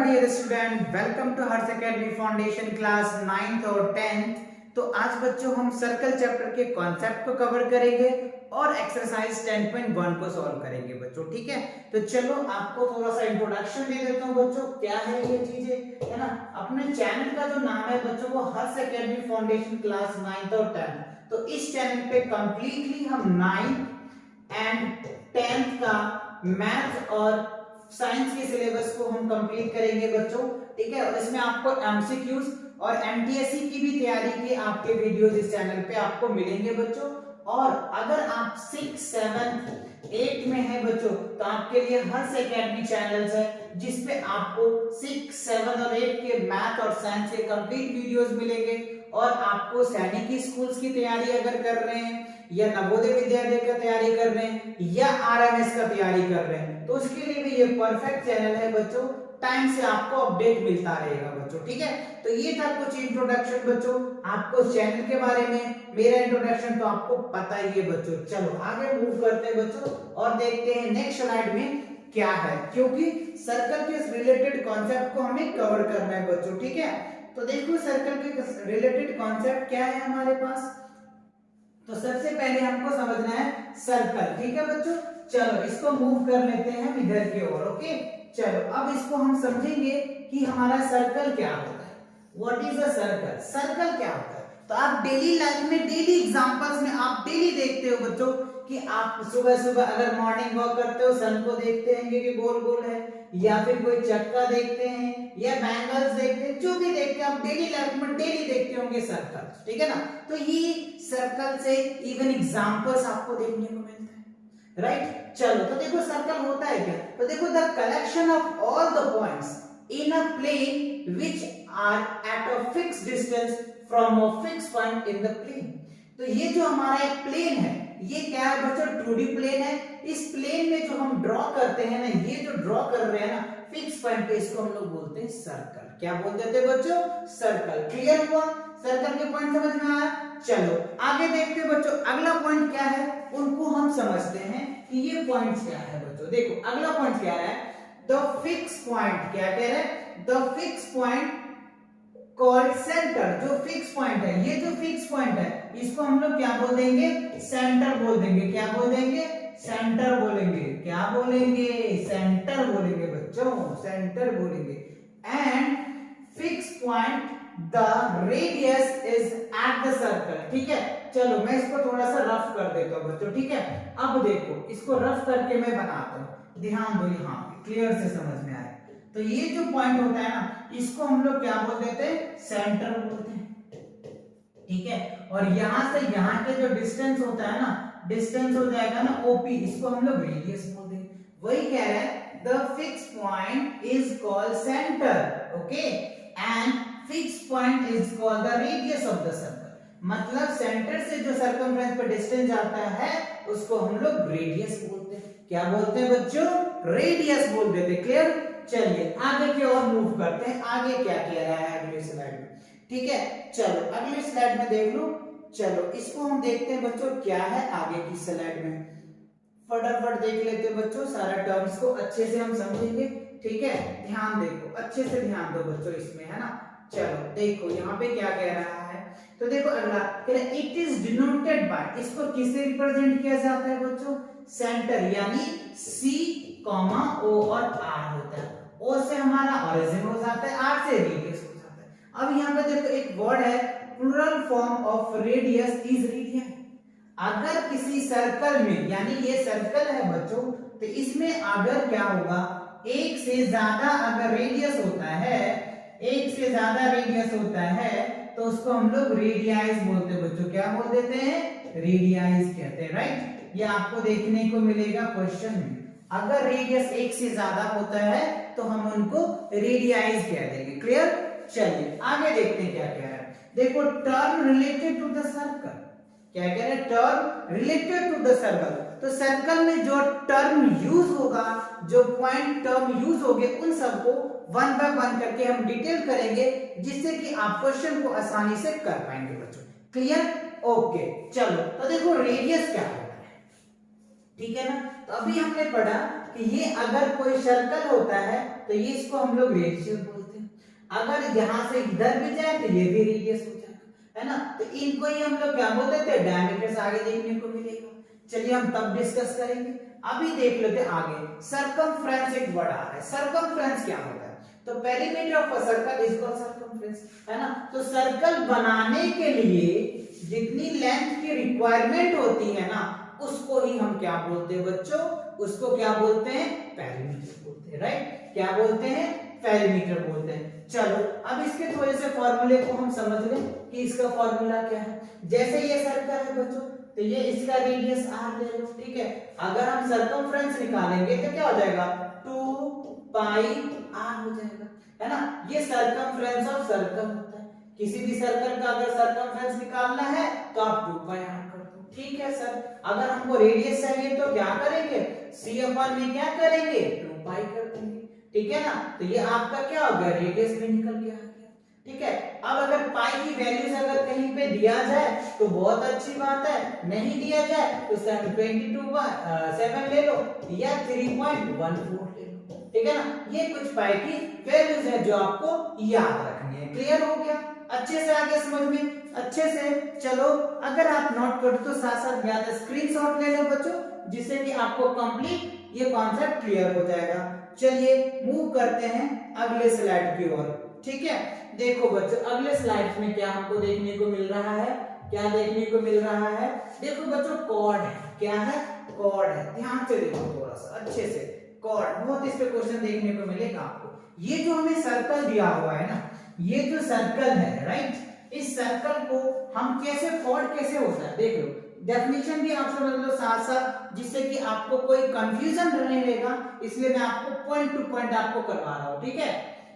My dear student, welcome to Harsh academy foundation class 9th और 10th। तो आज बच्चों हम सर्कल चैप्टर के कॉन्सेप्ट को कवर करेंगे और एक्सरसाइज 10.1 को सॉल्व करेंगे बच्चों। ठीक है, तो चलो आपको थोड़ा सा इंट्रोडक्शन दे देता हूँ बच्चों, क्या है ये चीजें, है ना। अपने चैनल का जो नाम है बच्चों वो हर्ष एकेडमी फाउंडेशन क्लास 9th और 10th। तो इस चैनल पे कंप्लीटली हम 9th एंड 10th का मैथ और साइंस के सिलेबस को हम कंप्लीट करेंगे बच्चों। ठीक है, और इसमें आपको एमसीक्यूज और एमटीएससी की भी तैयारी के आपके वीडियोस इस चैनल पे आपको मिलेंगे बच्चों। और अगर आप 6, 7, 8 में है बच्चों तो आपके लिए हर्ष एकेडमी चैनल्स है जिसपे आपको 6, 7 और 8 के मैथ और साइंस के कंप्लीट वीडियोस मिलेंगे। और आपको सैनिक स्कूल्स की तैयारी अगर कर रहे हैं या नवोदय विद्यालय का तैयारी कर रहे हैं या आरएमएस का तैयारी कर रहे हैं तो उसके लिए भी ये परफेक्ट चैनल है बच्चों। टाइम से आपको अपडेट मिलता रहेगा बच्चों। ठीक है, तो ये था कुछ इंट्रोडक्शन बच्चों आपको चैनल के बारे में। मेरा इंट्रोडक्शन तो आपको पता ही है बच्चों। चलो आगे मूव करते हैं बच्चों और देखते हैं नेक्स्ट स्लाइड में क्या है, क्योंकि सर्कल के रिलेटेड कॉन्सेप्ट को हमें कवर करना है बच्चों। ठीक है, तो देखो सर्कल के रिलेटेड कॉन्सेप्ट क्या है हमारे पास। तो सबसे पहले हमको समझना है सर्कल। ठीक है बच्चों, चलो इसको मूव कर लेते हैं हम इधर की ओर। ओके, चलो अब इसको हम समझेंगे कि हमारा सर्कल क्या होता है। What is a circle? Circle क्या होता है? तो आप डेली लाइफ में, डेली एग्जांपल्स में आप डेली देखते हो बच्चों कि आप सुबह सुबह अगर मॉर्निंग वॉक करते हो सन को देखते हैं कि गोल गोल है, या फिर कोई चक्का देखते हैं या बैंगल्स देखते हैं, जो भी देखते हैं आप डेली लाइफ में डेली देखते होंगे सर्कल। ठीक है ना, तो ये सर्कल से इवन एग्जांपल्स आपको देखने को मिलते हैं, राइट। चलो तो देखो सर्कल होता है क्या। तो देखो the collection of all the points in a plane which are at a fixed distance from a fixed point in the plane. तो ये जो हमारा एक प्लेन है ये क्या है बच्चों? 2D प्लेन है। इस प्लेन में जो हम ड्रॉ करते हैं ना, ये जो ड्रॉ कर रहे हैं ना फिक्स पॉइंट पे, इसको हम लोग बोलते हैं सर्कल। क्या बोलते थे बच्चों? सर्कल। क्लियर हुआ? सर्कल के पॉइंट समझ में आया? चलो आगे देखते हैं बच्चों अगला पॉइंट क्या है, उनको हम समझते हैं कि ये पॉइंट्स क्या है बच्चों। देखो अगला पॉइंट क्या है, द फिक्स पॉइंट। क्या कह रहे हैं? The fix point called centre. जो फिक्स पॉइंट है, ये जो फिक्स पॉइंट है इसको हम लोग क्या बोल देंगे? सेंटर बोल देंगे। क्या बोल देंगे? सेंटर बोलेंगे। क्या बोलेंगे? सेंटर बोलेंगे बच्चों, सेंटर बोलेंगे। And fix point the radius is at the circle. ठीक है, चलो मैं इसको थोड़ा सा रफ कर देता हूं बच्चों। ठीक है, अब देखो इसको रफ करके मैं बनाता हूं, ध्यान दो, यहाँ क्लियर से समझ में आए। तो ये जो पॉइंट होता है ना इसको हम लोग क्या बोल देते हैं? सेंटर बोलते हैं। ठीक है, और यहां से यहां के जो डिस्टेंस होता है ना, डिस्टेंस हो जाएगा ना ओपी, इसको हम लोग रेडियस बोल देंगे। वही कह रहा है the fix point is called centre. Okay, and fix point is called the radius of the circle. मतलब सेंटर से जो सर्कमफ्रेंस पे डिस्टेंस जाता है उसको हम लोग रेडियस बोलते हैं। क्या बोलते हैं बच्चों? रेडियस बोल देते। क्लियर? चलिए आगे की ओर मूव करते हैं, आगे क्या कह रहा है अगले स्लाइड में। ठीक है, चलो अगले स्लाइड में देख लो। चलो इसको हम देखते हैं बच्चों क्या है आगे की स्लाइड में। फटाफट देख लेते हैं बच्चों, सारा टर्म्स को अच्छे से हम समझेंगे। ठीक है, ध्यान देखो, अच्छे से ध्यान दो बच्चों इसमें, है ना। चलो देखो यहाँ पे क्या कह रहा है। तो देखो अगला कह रहा है इट इज डिनोटेड बाय, इसको किससे रिप्रेजेंट किया जाता है बच्चों? सेंटर, यानी C, O और R होता है। O से हमारा ओरिजिन हो जाता है, R से रेडियस हो जाता है। अब यहाँ पे देखो एक वर्ड है, plural form of radius is radian. अगर किसी सर्कल में, यानी ये सर्कल है बच्चों, तो इसमें अगर क्या होगा, एक से ज्यादा अगर रेडियस होता है, एक से ज्यादा रेडियस होता है तो उसको हम लोग रेडियाइज बोलते हैं बच्चों। क्या बोल देते हैं? रेडियाइज कहते हैं, राइट। ये आपको देखने को मिलेगा क्वेश्चन में। अगर रेडियस एक से ज्यादा होता है तो हम उनको रेडियाइज कह देंगे। क्लियर? चलिए आगे देखते हैं क्या कह रहा है। देखो term related to the circle. क्या कह रहे हैं? Term related to the circle. तो सर्कल में जो टर्म यूज होगा, जो पॉइंट टर्म यूज होंगे, उन सबको वन बाय वन करके हम डिटेल करेंगे जिससे कि आप क्वेश्चन को आसानी से कर पाएंगे बच्चों। क्लियर? ओके, चलो तो देखो रेडियस क्या होता है। ठीक है ना, तो अभी हमने पढ़ा कि ये अगर कोई सर्कल होता है तो ये इसको हम लोग रेडियस बोलते हैं, अगर यहाँ से इधर भी जाए तो ये भी रेडियस हो जाएगा, है ना। तो इनको ही हम लोग क्या बोलते थे, डायमीटर्स आगे देखने को मिलेगा। चलिए हम तब डिस्कस करेंगे, अभी देख लेते आगे। सरकमफ्रेंस एक वर्ड आ रहा है, सरकमफ्रेंस क्या होता है? तो perimeter of a circle is called circumference, है ना। तो सर्कल बनाने के लिए जितनी लेंथ की रिक्वायरमेंट होती है ना, उसको ही हम क्या बोलते हैं बच्चों, उसको क्या बोलते हैं, पेरीमीटर बोलते हैं, राइट। क्या बोलते हैं, पेरीमीटर बोलते हैं। चलो अब इसके थोड़े से फॉर्मूले को हम समझ लें कि इसका फॉर्मूला क्या है। जैसे ये सर्कल है बच्चों, तो ये इसका रेडियस r ले लो, ठीक है। अगर हम सरकमफ्रेंस निकालेंगे तो क्या हो जाएगा, 2 पाई r हो जाएगा, है ना। ये सरकमफ्रेंस ऑफ सर्कल होता है। किसी भी सर्कल का अगर सरकमफ्रेंस निकालना है तो आप 2 पाई r कर दो, ठीक है सर। अगर हमको रेडियस चाहिए तो क्या करेंगे, c अपन में क्या करेंगे, 2 पाई कर देंगे, ठीक है ना। तो ये आपका क्या हो गया, रेडियस में निकल गया, ठीक है। अब अगर पाई की वैल्यूज अगर कहीं पे दिया जाए तो बहुत अच्छी बात है, नहीं दिया जाए तो 7 ले लो या 3.14 ले लो, ठीक है ना। ये कुछ पाई की वैल्यूज है जो आपको याद रखनी है। क्लियर हो गया, अच्छे से आगे समझ में, अच्छे से। चलो अगर आप नोट कर तो साथ साथ याद है, स्क्रीनशॉट ले लो बच्चों, जिससे कि आपको कंप्लीट ये कॉन्सेप्ट क्लियर हो जाएगा। चलिए मूव करते हैं अगले स्लाइड की ओर, ठीक है। देखो बच्चों अगले स्लाइड में क्या हमको देखने को मिल रहा है, क्या देखने को मिल रहा है, देखो बच्चों कॉर्ड है, क्या है, कॉर्ड है। ध्यान से देखो थोड़ा सा अच्छे से, कॉर्ड बहुत इस पे क्वेश्चन देखने को मिलेगा आपको। ये जो हमें सर्कल दिया हुआ है ना, ये जो सर्कल है, राइट, इस सर्कल को हम कैसे, कॉर्ड कैसे होता है देख लो, डेफिनेशन भी आप समझ लो साथ साथ, जिससे कि आपको कोई कंफ्यूजन नहीं रहेगा, इसलिए मैं आपको पॉइंट टू पॉइंट आपको करवा रहा हूं, ठीक है।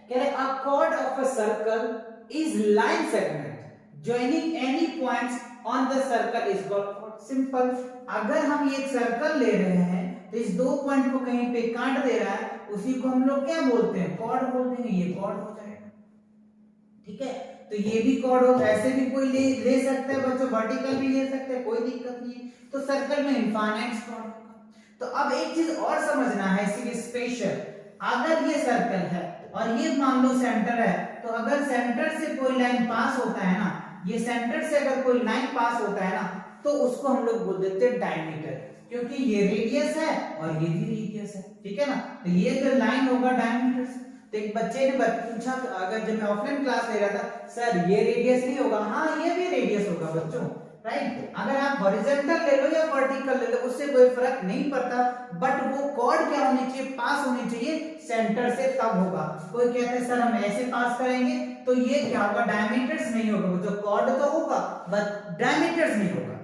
कह रहे a chord of a circle is line segment joining any points on the circle is called chord. Simple. अगर हम ये सर्कल ले रहे हैं तो इस दो पॉइंट को कहीं पे काट दे रहा है, उसी को हम लोग क्या बोलते हैं, कॉर्ड बोलते हैं। ये कॉर्ड हो जाएगा, ठीक है। तो ये भी कॉर्ड हो, ऐसे भी कोई ले सकता है बच्चों, वर्टिकल भी ले सकते हैं, कोई दिक्कत नहीं है। तो सर्कल में इनफाइनाइट कॉर्ड होगा। तो अब एक चीज और समझना है इसी स्पेशल, अगर ये सर्कल है और ये मान लो सेंटर है, तो अगर सेंटर से कोई लाइन पास होता है ना, ये सेंटर से अगर कोई लाइन पास होता है ना, तो उसको हम लोग बोल देते हैं डायमीटर, क्योंकि ये रेडियस है और ये भी रेडियस है, ठीक है ना। तो ये जो लाइन होगा डायमीटर से। तो एक बच्चे ने पूछा, अगर जब मैं ऑफलाइन क्लास ले रहा था, सर ये रेडियस नहीं होगा, हाँ ये भी रेडियस होगा बच्चों, राइट। अगर आप हॉरिजॉन्टल ले लो या वर्टिकल ले लो, उससे कोई फर्क नहीं पड़ता, बट वो कॉर्ड क्या होनी चाहिए, पास होनी चाहिए सेंटर से, तब होगा। कोई कहते हैं सर हम ऐसे पास करेंगे तो ये क्या होगा, डायमीटर्स नहीं होगा, जो कॉर्ड तो होगा बट डायमीटर्स नहीं होगा,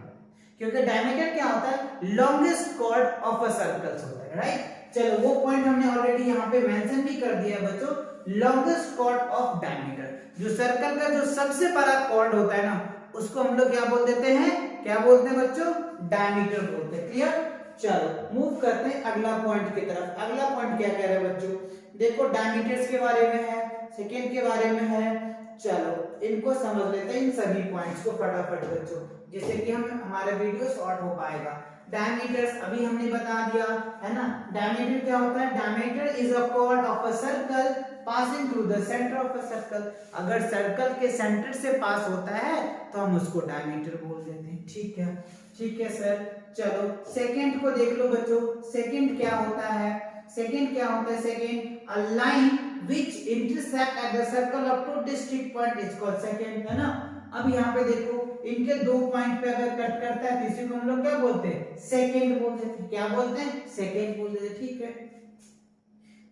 क्योंकि डायमीटर क्या होता है, longest chord of a circle होता है, राइट। चलो वो पॉइंट हमने ऑलरेडी यहाँ पे मेंशन भी कर दिया है बच्चों, लॉन्गेस्ट कॉर्ड ऑफ डायमीटर, जो सर्कल का जो सबसे बड़ा कॉर्ड होता है ना, उसको हम लोग क्या बोल देते हैं, क्या बोलते हैं बच्चों, डायमीटर बोलते हैं। क्लियर। चलो मूव करते हैं अगला पॉइंट की तरफ। अगला पॉइंट क्या कह रहा है बच्चों, देखो डायमीटर्स के बारे में है, सेकंड के बारे में है। चलो इनको समझ लेते हैं, इन सभी पॉइंट्स को फटाफट बच्चों, जिससे कि हम हमारा वीडियो शॉर्ट हो पाएगा। डायमीटर्स अभी हमने बता दिया है ना। डायमीटर क्या होता है, diameter is a cord of a circle passing through the centre of a circle. अगर सर्कल के सेंटर से पास होता है तो हम उसको डायमीटर बोल देते हैं, ठीक है, ठीक है सर। चलो सेकंड को देख लो बच्चों, सेकंड क्या होता है, सेकंड क्या होता है, second a line which intersect at the circle of two distinct point is called second, है ना। अब यहाँ पे देखो इनके दो पॉइंट पे अगर कट करता है तो इसी को हम लोग क्या बोलते हैं, सेकंड बोलते हैं। क्या बोलते हैं, सेकंड बोलते हैं, ठीक है।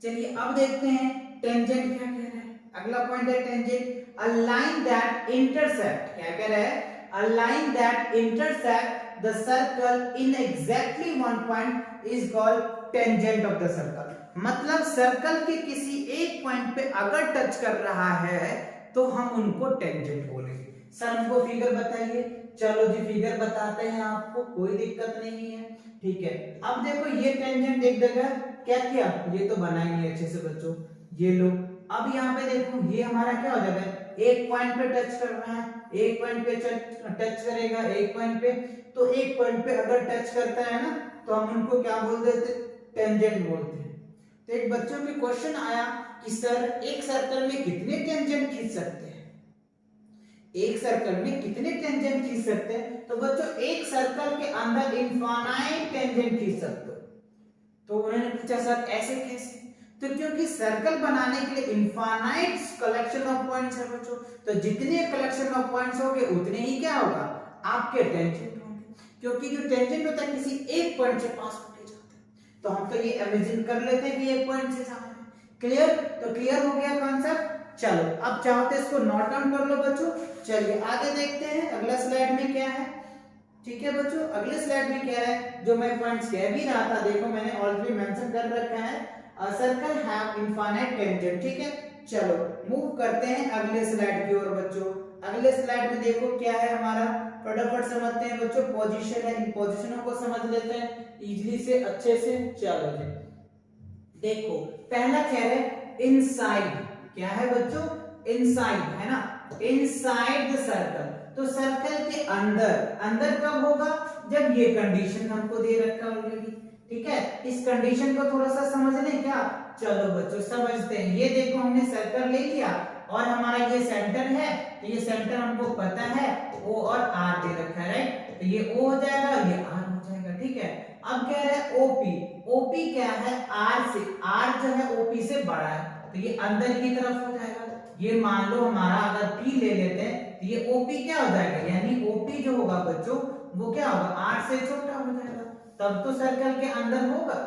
चलिए अब देखते हैं टेंजेंट क्या कह रहा है। अगला पॉइंट है tangent, a line that intersect, क्या कह रहा है, a line that intersect the circle in exactly one point is called tangent of the circle. मतलब सर्कल के किसी एक पॉइंट पे अगर टच कर रहा है तो हम उनको टेंजेंट बोलेंगे। सर हमको फिगर बताइए, चलो जी फिगर बताते हैं आपको, कोई दिक्कत नहीं है, ठीक है। अब देखो ये टेंजेंट एक जगह क्या किया, ये तो बना ही नहीं अच्छे से बच्चों, ये लो। अब यहाँ पे देखो ये हमारा क्या हो जाएगा, एक पॉइंट पे टच कर रहा है, एक पॉइंट पे टच करेगा, एक पॉइंट पे, तो एक पॉइंट पे अगर टच करता है ना तो हम उनको क्या बोल देते, टेंजेंट बोलते हैं। तो एक बच्चों के क्वेश्चन आया कि सर एक सर्कल में कितने टेंजेंट खींच सकते हैं, एक सर्कल में कितने टेंजेंट खींच सकते हैं? तो बच्चों एक सर्कल के अंदर इनफाइनाइट टेंजेंट खींच सकते हो। तो उन्होंने पूछा सर ऐसे कैसे? तो क्योंकि सर्कल बनाने के लिए इनफाइनाइट कलेक्शन ऑफ पॉइंट्स है बच्चों, तो जितने कलेक्शन ऑफ पॉइंट्स होंगे उतने ही क्या होगा, आपके टेंजेंट होंगे, क्योंकि जो टेंजेंट होता है किसी एक पॉइंट से पास होके जाता है। तो हम तो ये इमेजिन कर लेते हैं कि एक पॉइंट से जा रहे हैं। क्लियर? तो क्लियर हो गया कॉन्सेप्ट। चलो अब चाहो तो इसको नोट डाउन कर लो बच्चों। चलिए आगे देखते हैं अगला स्लाइड में क्या है। ठीक है बच्चों, अगले स्लाइड में क्या है जो मैं पॉइंट्स कह भी रहा था, देखो मैंने ऑलरेडी मेंशन कर रखा है, a circle have infinite tangent. ठीक है, चलो मूव करते हैं अगले स्लाइड की ओर बच्चों। अगले स्लाइड में देखो क्या है हमारा, फटाफट समझते हैं बच्चों। पोजीशन है, इन पोजीशनों को समझ लेते हैं इजीली से, अच्छे से। चलो जी देखो, पहला कह रहे हैं इनसाइड, क्या है बच्चों, इनसाइड है ना, इनसाइड द सर्कल। तो सर्कल के अंदर, अंदर कब होगा, जब ये कंडीशन हमको दे रखा ऑलरेडी। ठीक है, इस कंडीशन को थोड़ा सा समझ लें क्या। चलो बच्चों समझते हैं। ये देखो हमने सर्कल ले लिया और हमारा ये सेंटर है, तो ये सेंटर हमको पता है O और R दे रखा है, राइट। तो ये O हो जाएगा, ये R हो जाएगा। ठीक है, अब कह रहे हैं OP, OP क्या है, R से, R जो है OP से बड़ा है, तो ये अंदर की तरफ हो जाएगा। ये मान लो हमारा अगर P ले लेते हैं तो ये OP क्या हो जाएगा, यानी OP जो होगा बच्चों वो क्या होगा, R से छोटा हो जाएगा, तब तो सर्कल के अंदर होगा,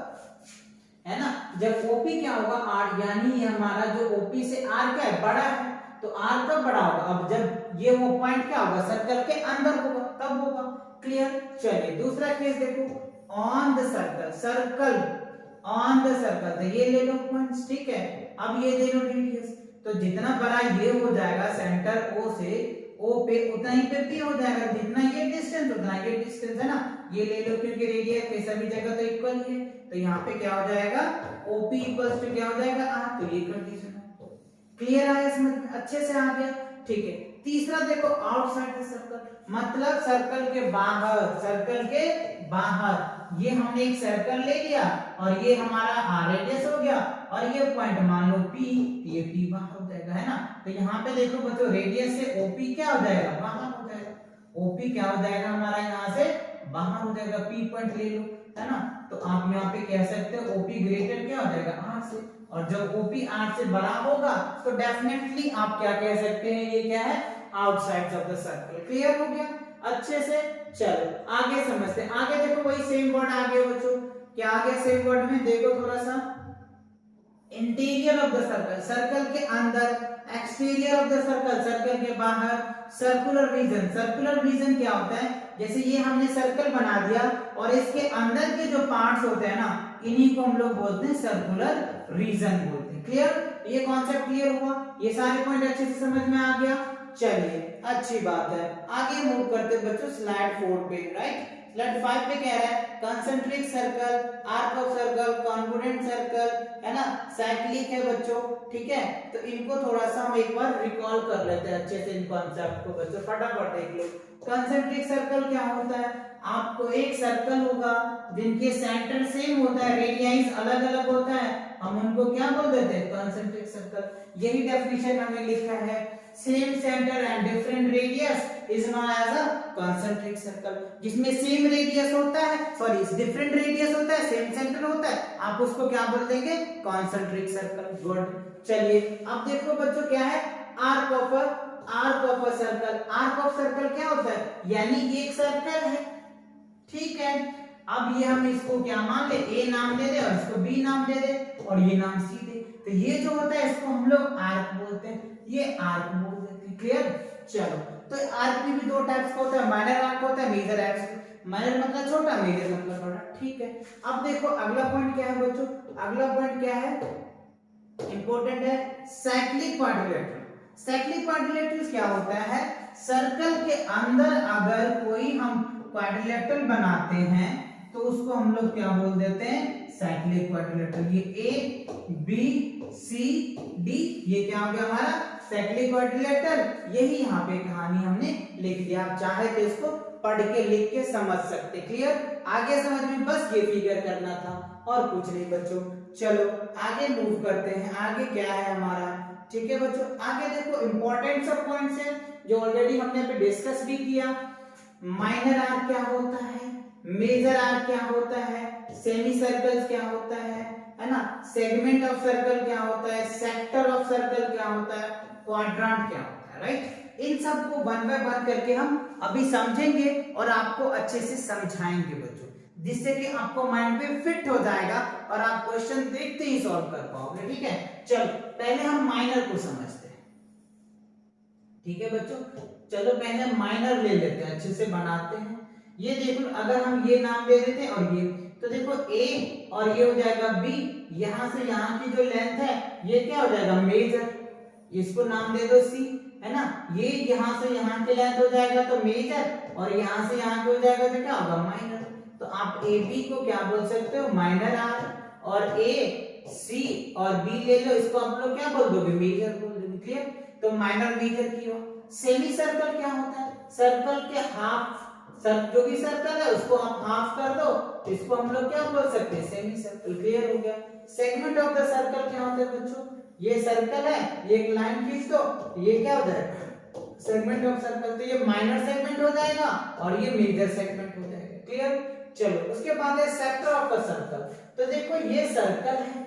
है ना। जब OP क्या होगा, R, यानी ये हमारा जो OP से R क्या है, बड़ा है, तो R कब बड़ा होगा, अब जब ये वो पॉइंट क्या होगा, सर्कल के अंदर होगा, तब होगा। क्लियर? चलिए दूसरा केस देखो, on the circle, circle on the circle, तो ये ले लो पॉइंट्स। ठीक है, अब ये ले लो रेडियस, तो जितना बड़ा ये हो जाएगा सेंटर O से O पे, उतना ही पे P हो जाएगा, जितना ये डिस्टेंस उतना ये डिस्टेंस, है ना। ये ले लो क्योंकि रेडियस पे सभी जगह तो इक्वल ही है, तो यहाँ पे क्या हो जाएगा, OP इक्वल्स टू क्या हो जाएगा, R। तो ये कंडीशन है। क्लियर आया, समझ में अच्छे से आ गया। ठीक है, तीसरा देखो आउटसाइड द सर्कल, मतलब सर्कल के बाहर, सर्कल के बाहर। ये हमने एक सर्कल ले लिया और ये हमारा R रेडियस हो गया और ये पॉइंट मान लो P, ये P बाहर हो जाएगा, है ना। तो यहाँ पे देखो बच्चों रेडियस से OP क्या हो जाएगा, बाहर हो जाएगा। OP क्या हो जाएगा हमारा, यहाँ से बाहर हो जाएगा। P पॉइंट ले लो, है ना। तो आप यहाँ पे कह सकते हो OP ग्रेटर क्या हो जाएगा, R से, और जब OP R से बड़ा होगा तो डेफिनेटली आप क्या कह सकते हैं, ये क्या है, outside of the circle. Clear हो गया अच्छे से। चलो आगे समझते हैं। आगे देखो वही सेम वर्ड आ गया बच्चों, क्या आ गया सेम वर्ड में, देखो थोड़ा सा, interior of the circle, circle के अंदर, exterior of the circle, circle के बाहर, सर्कुलर रीजन। सर्कुलर रीजन क्या होता है, जैसे ये हमने सर्कल बना दिया और इसके अंदर के जो पार्ट्स होते हैं ना, इन्हीं को हम लोग बोलते हैं सर्कुलर रीजन बोलते हैं। क्लियर? ये कॉन्सेप्ट क्लियर हुआ, ये सारे पॉइंट अच्छे से समझ में आ गया। चलिए अच्छी बात है, आगे मूव करते हैं बच्चों स्लाइड 4 पे, राइट। स्लाइड 5 पे कह रहा है concentric circle, arc of circle, convolute circle, है ना, साइक्लिक है बच्चों। ठीक है, तो इनको थोड़ा सा हम एक बार रिकॉल कर लेते हैं अच्छे से इन कॉन्सेप्ट को बच्चों, फटाफट देख लो। कंसेंट्रिक सर्कल क्या होता है, आपको एक सर्कल होगा जिनके सेंटर सेम होता है, रेडियस अलग अलग होता है, हम उनको क्या बोल देते हैं, कंसेंट्रिक सर्कल। यही डेफिनेशन हमें लिखा है, same centre and different radius is known as a concentric circle. जिसमें सेम रेडियस होता है, सॉरी डिफरेंट रेडियस होता है, सेम सेंटर होता है, आप उसको क्या बोल देंगे, कंसेंट्रिक सर्कल। गुड, चलिए अब देखो बच्चों क्या है, arc of a circle. Arc of circle क्या होता है, यानी ये एक सर्कल है, ठीक है। अब ये हम इसको क्या मान ले, ए नाम दे दे और इसको बी नाम दे दे और ये नाम सी दे, तो ये जो होता है इसको हम लोग आर्क बोलते हैं, ये आर्क बोल देते हैं। क्लियर? चलो, तो आर्क में भी दो टाइप्स का होता है, माइनर आर्क होता है, मेजर आर्क। माइनर मतलब छोटा, मेजर मतलब बड़ा, ठीक है। अब देखो अगला पॉइंट क्या है बच्चों, अगला पॉइंट क्या है, इंपॉर्टेंट है, साइक्लिक क्वाड्रिलेटरल। साइक्लिक क्वाड्रिलेटरल क्या होता है, सर्कल के अंदर अगर कोई हम क्वाड्रिलेटरल बनाते हैं तो उसको हम लोग क्या बोल देते हैं, साइक्लिक क्वाड्रिलेटरल। ये ए बी सी डी, ये क्या हो गया हमारा साइक्लिक क्वाड्रिलेटरल। यही यहाँ पे कहानी हमने लिख दिया, आप चाहे तो इसको पढ़ के लिख के समझ सकते। क्लियर? आगे समझ में बस ये फिगर करना था। और कुछ नहीं बच्चों। चलो आगे मूव करते हैं, आगे क्या है हमारा, ठीक है बच्चों। आगे देखो इंपॉर्टेंट सब पॉइंट्स हैं जो ऑलरेडी हमने अभी डिस्कस भी किया। माइनर आर्क क्या होता है, मेजर आर्क क्या होता है, सेमी सर्कल्स क्या होता है ना, सेगमेंट ऑफ सर्कल क्या होता है, सेक्टर ऑफ सर्कल क्या होता है, क्वाड्रेंट क्या होता है, राइट। इन सब को वन बाय वन करके हम अभी समझेंगे और आपको अच्छे से समझाएंगे बच्चों, जिससे कि आपको माइंड पे फिट हो जाएगा और आप क्वेश्चन देखते ही सॉल्व कर पाओगे, ठीक है। चलो पहले हम माइनर को समझते हैं, ठीक है बच्चों। चलो पहले माइनर ले लेते हैं, अच्छे से बनाते हैं। ये देखो अगर हम ये नाम दे देते हैं और ये, तो देखो ए और ये हो जाएगा बी, यहां से यहां की जो लेंथ है ये क्या हो जाएगा मेजर, इसको नाम दे दो सी, है ना। ये यहां से यहां की लेंथ हो जाएगा तो मेजर, और यहां से यहां की हो जाएगा तो क्या होगा माइनर। तो आप ए बी को क्या बोल सकते हो माइनर आर, और ए सी और बी ले लो, इसको आप लोग क्या बोल दोगे मेजर बोल दोगे, क्लियर। तो माइनर मेजर की हो। सेमी सर्कल क्या होता है, सर्कल के हाफ, जो भी सर्कल है उसको आप हाफ कर दो, इसको हम लोग क्या बोल सकते हैं सेमी सर्कल, क्लियर हो गया। सेगमेंट ऑफ द सर्कल क्या होता है बच्चों, ये सर्कल है, ये एक लाइन खींच दो, ये क्या हो जाएगा सेगमेंट ऑफ सर्कल, तो ये माइनर सेगमेंट हो जाएगा और ये मेजर सेगमेंट हो जाएगा, क्लियर। चलो उसके बाद है सेक्टर ऑफ द सर्कल। तो देखो ये सर्कल है,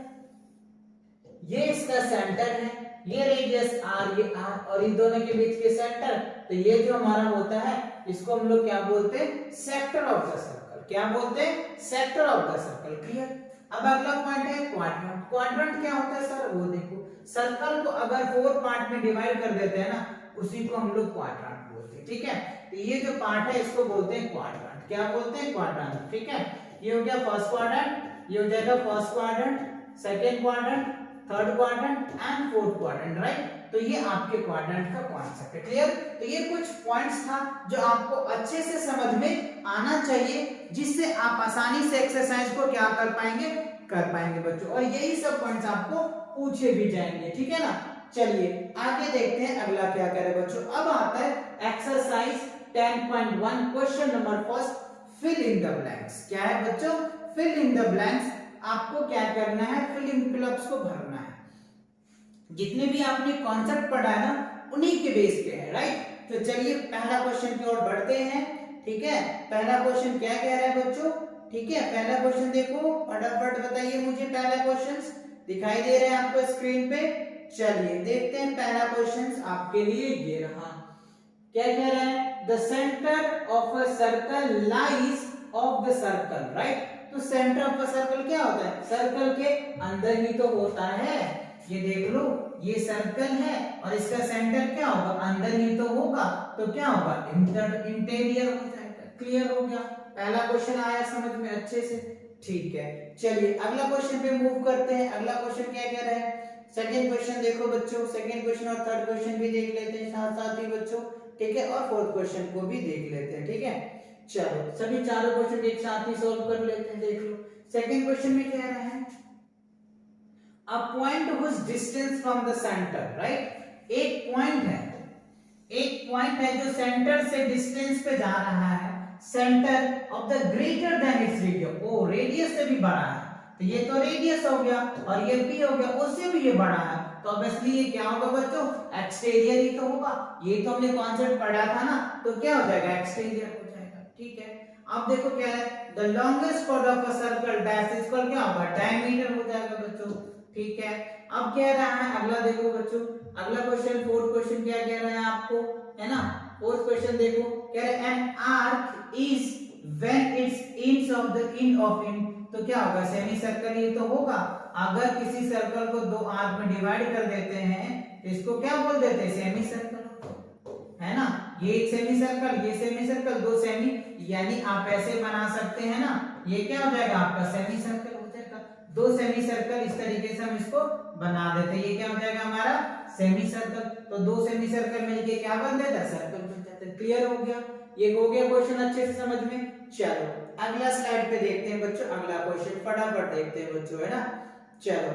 ये इसका सेंटर है, ये रेडियस आर, ये आर, और इन दोनों के बीच के सेंटर, तो ये जो हमारा होता है इसको हम लोग क्या बोलते हैं सेक्टर ऑफ द सर्कल, क्या बोलते हैं sector of the circle, clear. अब अगला पॉइंट है क्वाड्रेंट। क्वाड्रेंट क्या होता है सर, वो देखो सर्कल को अगर 4 पार्ट में डिवाइड कर देते हैं ना, उसी को हम लोग क्वाड्रेंट बोलते हैं, ठीक है। तो ये जो पार्ट है इसको बोलते हैं क्वाड्रेंट, क्या बोलते हैं क्वाड्रेंट, ठीक है। ये हो गया फर्स्ट क्वाड्रेंट, ये हो जाएगा first quadrant, second quadrant, third quadrant and fourth quadrant, right. तो ये आपके क्वाड्रेंट का कॉन्सेप्ट है, क्लियर। तो ये कुछ पॉइंट्स था जो आपको अच्छे से समझ में आना चाहिए, जिससे आप आसानी से एक्सरसाइज को क्या कर पाएंगे बच्चों, और यही सब पॉइंट्स आपको पूछे भी जाएंगे, ठीक है ना। चलिए आगे देखते हैं अगला क्या करे बच्चों। अब आता है exercise 10.1 question number first, fill in the blanks. क्या है बच्चों, फिल इन द ब्लैंक्स। आपको क्या करना है, फिल इन ब्लैंक्स को भरना है। जितने भी आपने कॉन्सेप्ट पढ़ा है ना उन्हीं के बेस पे है, राइट। तो चलिए पहला क्वेश्चन की ओर बढ़ते हैं, ठीक है। पहला क्वेश्चन क्या कह रहा है बच्चों, ठीक है। पहला क्वेश्चन देखो, फटाफट बताइए मुझे, पहला क्वेश्चन दिखाई दे रहा है आपको स्क्रीन पे। चलिए देखते हैं पहला क्वेश्चन आपके लिए ये रहा। क्या कह रहा है, the centre of a circle lies of the circle, right. तो सेंटर ऑफ अ सर्कल क्या होता है, सर्कल के अंदर ही तो होता है। ये देख लो, ये सर्कल है और इसका सेंटर क्या होगा, अंदर ही तो होगा, तो क्या होगा इंटीरियर हो जाएगा, क्लियर हो गया। पहला क्वेश्चन आया समझ में अच्छे से, ठीक है। चलिए अगला क्वेश्चन पे मूव करते हैं। अगला क्वेश्चन क्या कह रहा है, सेकंड क्वेश्चन देखो बच्चों, सेकंड क्वेश्चन और थर्ड क्वेश्चन भी देख लेते हैं साथ साथ ही बच्चों, ठीक है। और फोर्थ क्वेश्चन को भी देख लेते हैं, ठीक है। चलो सभी चारों क्वेश्चन एक साथ ही सॉल्व कर लेते हैं, देख लो। सेकंड क्वेश्चन में क्या रहा है, a point whose distance from the center, right। एक पॉइंट है जो सेंटर से डिस्टेंस पे जा रहा है, centre of the greater than its radius, वो रेडियस से भी बड़ा है, तो ये तो रेडियस हो गया, और ये भी हो गया, उससे भी ये बड़ा है, तो ऑब्वियसली ये क्या होगा बच्चों, एक्सटीरियर ही तो होगा। ये तो हमने कॉन्सेप्ट पढ़ा था ना, तो क्या हो जाएगा एक्सटीरियर हो जाएगा, ठीक है। अब देखो क्या है, the longest chord of a circle dash equal क्या होगा, डायमीटर हो जाएगा बच्चों, ठीक है। अब कह रहा है अगला देखो बच्चों, अगला क्वेश्चन फोर्थ क्वेश्चन क्या कह रहा है आपको, है ना। फोर्थ क्वेश्चन देखो, कह रहा है an arc is when it's ends of the end of and, तो क्या होगा सेमी सर्कल ये तो होगा। अगर किसी सर्कल को दो आर्क में डिवाइड कर देते हैं तो इसको क्या बोल देते हैं सेमी सर्कल, है ना। ये एक सेमी सर्कल, ये सेमी सर्कल, दो सेमी, यानी आप ऐसे बना सकते हैं ना, ये क्या हो जाएगा आपका सेमी सर्कल हो जाएगा। दो सेमी सर्कल इस तरीके से हम इसको बना देते हैं, ये क्या हो जाएगा हमारा सेमी सर्कल। तो दो सेमी सर्कल मिलके क्या बन जाता है, सर्कल बन जाता है, क्लियर हो गया। ये हो गया क्वेश्चन अच्छे से समझ में। चलो अगला स्लाइड पे देखते हैं बच्चों, अगला क्वेश्चन फटाफट देखते हैं बच्चों, है ना। चलो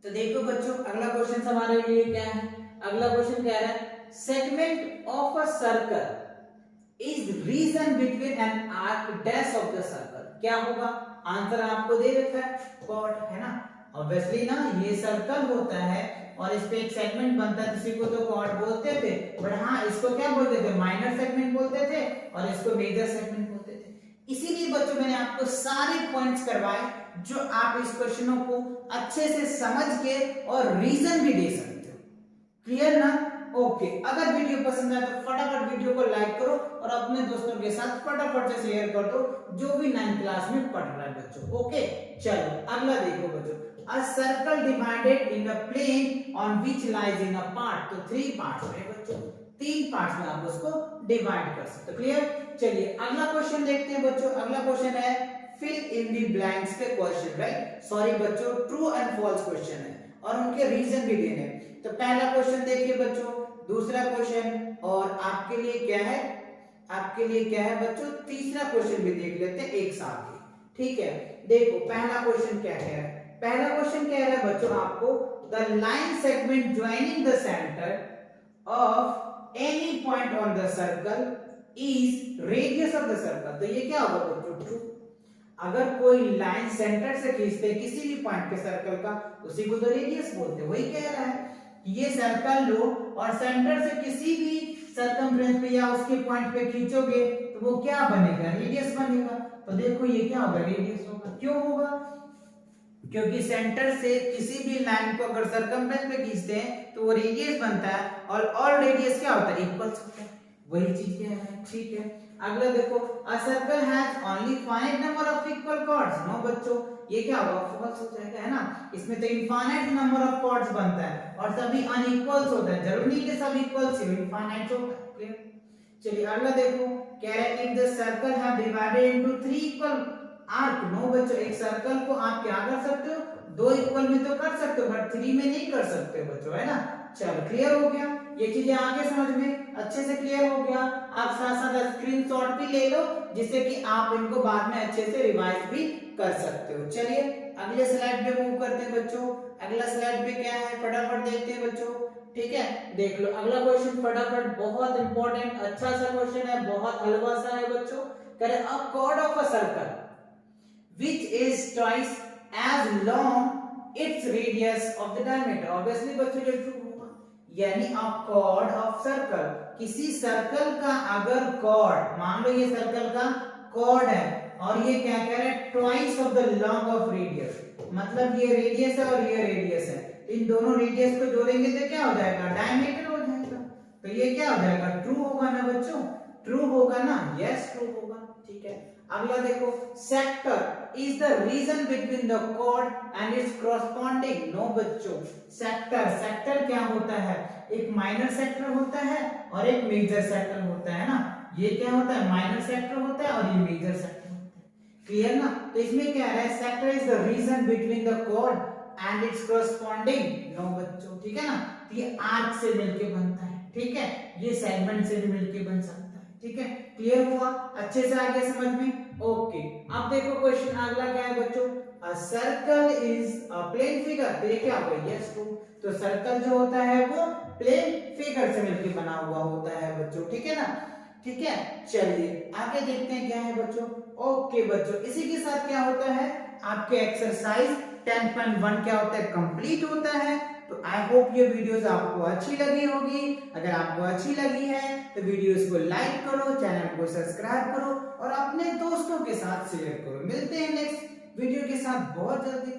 तो देखो बच्चों अगला क्वेश्चन हमारे लिए क्या है, अगला क्वेश्चन कह रहा है segment of a circle is region between an arc dash of the circle. क्या होगा, आंसर आपको दे रखा है कॉर्ड, है ना। ऑब्वियसली ना, ये सर्कल होता है और इस पे एक सेगमेंट बनता है, किसी को तो कॉर्ड बोलते थे, बट हाँ इसको क्या बोलते थे, माइनर सेगमेंट बोलते थे और इसको मेजर सेगमेंट बोलते थे। इसीलिए बच्चों मैंने आपको सारे पॉइंट्स करवाए जो आप इस क्वेश्चनों को अच्छे से समझ के और रीजन भी दे सकते हो। क्लियर ना? ओके, अगर वीडियो पसंद आए तो फटाफट वीडियो को लाइक करो और अपने दोस्तों के साथ फटाफट से शेयर कर दो जो भी 9th क्लास में पढ़ रहा है बच्चों। ओके, चलो अगला देखो बच्चों, a circle divided in a plane on which lies in a part। तो 3 पार्ट्स में बच्चों, 3 पार्ट्स में आप उसको डिवाइड कर सकते हो। क्लियर? चलिए अगला क्वेश्चन देखते हैं बच्चों। अगला क्वेश्चन है फिल इन द ब्लैंक्स पे क्वेश्चन, राइट? सॉरी बच्चों, ट्रू एंड फॉल्स क्वेश्चन है और उनके रीजन भी देने हैं। तो पहला क्वेश्चन देखिए बच्चों, दूसरा क्वेश्चन और आपके लिए क्या है, आपके लिए क्या है बच्चों, तीसरा क्वेश्चन भी देख लेते हैं एक साथ ही। ठीक है, देखो पहला क्वेश्चन क्या कह रहा है। पहला क्वेश्चन कह रहा है बच्चों आपको, the line segment joining the centre of any point on the circle is radius of the circle. तो ये क्या होगा बच्चों, ट्रू। अगर कोई लाइन सेंटर से खींचते किसी भी पॉइंट पे सर्कल का, उसी को तो रेडियस बोलते हैं। वही कह रहा है ये सर्कल लो और सेंटर से किसी भी सर्कमफ्रेंस पे या उसके पॉइंट पे खींचोगे तो वो क्या बनेगा, रेडियस बनेगा। तो देखो ये क्या होगा, रेडियस होगा। क्यों होगा? क्योंकि सेंटर से किसी भी लाइन को अगर सर्कमफ्रेंस पे खींचते हैं तो वो रेडियस बनता है और ऑल रेडियस क्या होता है, इक्वल्स होता है। वही चीज क्या है, ठीक है। अगला देखो, a circle has only finite number of equal chords. No बच्चों, ये क्या होगा, फॉल्स हो जाएगा, है ना। इसमें तो इनफाइनाइट नंबर ऑफ कॉर्ड्स बनता है और सभी अनइक्वल्स होता है। जरूरी नहीं कि सब इक्वल्स ही, इनफाइनाइट होता है। क्लियर? चलिए अगला देखो, कह रहा है if the circle have divided into 3 equal arc. No बच्चों, एक सर्कल को आप क्या कर सकते हो, 2 इक्वल में तो कर सकते हो बट 3 में नहीं कर सकते बच्चों, है ना। चलो क्लियर हो गया, ये चीजें आगे समझ में अच्छे से क्लियर हो गया। आप साथ साथ स्क्रीनशॉट भी ले लो जिससे कि आप इनको बाद में अच्छे से रिवाइज भी कर सकते हो। चलिए अगले स्लाइड पे मूव करते हैं बच्चों। अगला स्लाइड पे क्या है फटाफट देखते हैं बच्चों। ठीक है, देख लो अगला क्वेश्चन फटाफट, बहुत इंपॉर्टेंट अच्छा सा क्वेश्चन है, बहुत हलवा सा है बच्चों। कह रहे अ cord of a circle which is twice as long its radius of the diameter। obviously बच्चों ये ट्रू होगा, यानी a chord of circle, किसी सर्कल का अगर chord, मान लो ये सर्कल का chord है और ये क्या कह रहा है, twice of the length of radius, मतलब ये रेडियस है और ये रेडियस है, इन दोनों रेडियस को जोड़ेंगे तो क्या हो जाएगा, डायमीटर हो जाएगा। तो ये क्या हो जाएगा, ट्रू होगा ना बच्चों, ट्रू होगा ना, यस ट्रू होगा। ठीक है, अगला देखो, sector is the region between the chord and its corresponding. No बच्चों, सेक्टर, सेक्टर क्या होता है, एक माइनर सेक्टर होता है और एक मेजर सेक्टर होता है ना। ये क्या होता है, माइनर सेक्टर होता है और ये मेजर सेक्टर होता है। क्लियर ना? तो इसमें क्या है, sector is the region between the chord and its corresponding. No बच्चों, ठीक है ना। तो ये आर्क से मिलके बनता है, ठीक है, ये सेगमेंट से भी मिलके बन सकता है। ठीक है, क्लियर हुआ, अच्छे से आ गया समझ में। ओके, अब देखो क्वेश्चन अगला क्या है बच्चों, a circle is a plane figure. तो ये क्या होगा, यस ट्रू। तो सर्कल जो होता है वो प्लेन फिगर से मिलकर बना हुआ होता है बच्चों, ठीक है ना। ठीक है, चलिए आगे देखते हैं क्या है बच्चों। ओके बच्चों, इसी के साथ क्या होता है, आपके एक्सरसाइज 10.1 क्या होता है, कंप्लीट होता है। तो आई होप ये वीडियोस आपको अच्छी लगी होगी। अगर आपको अच्छी लगी है तो वीडियोस को लाइक करो, चैनल को सब्सक्राइब करो और अपने दोस्तों के साथ शेयर करो। मिलते हैं नेक्स्ट वीडियो के साथ बहुत जल्दी।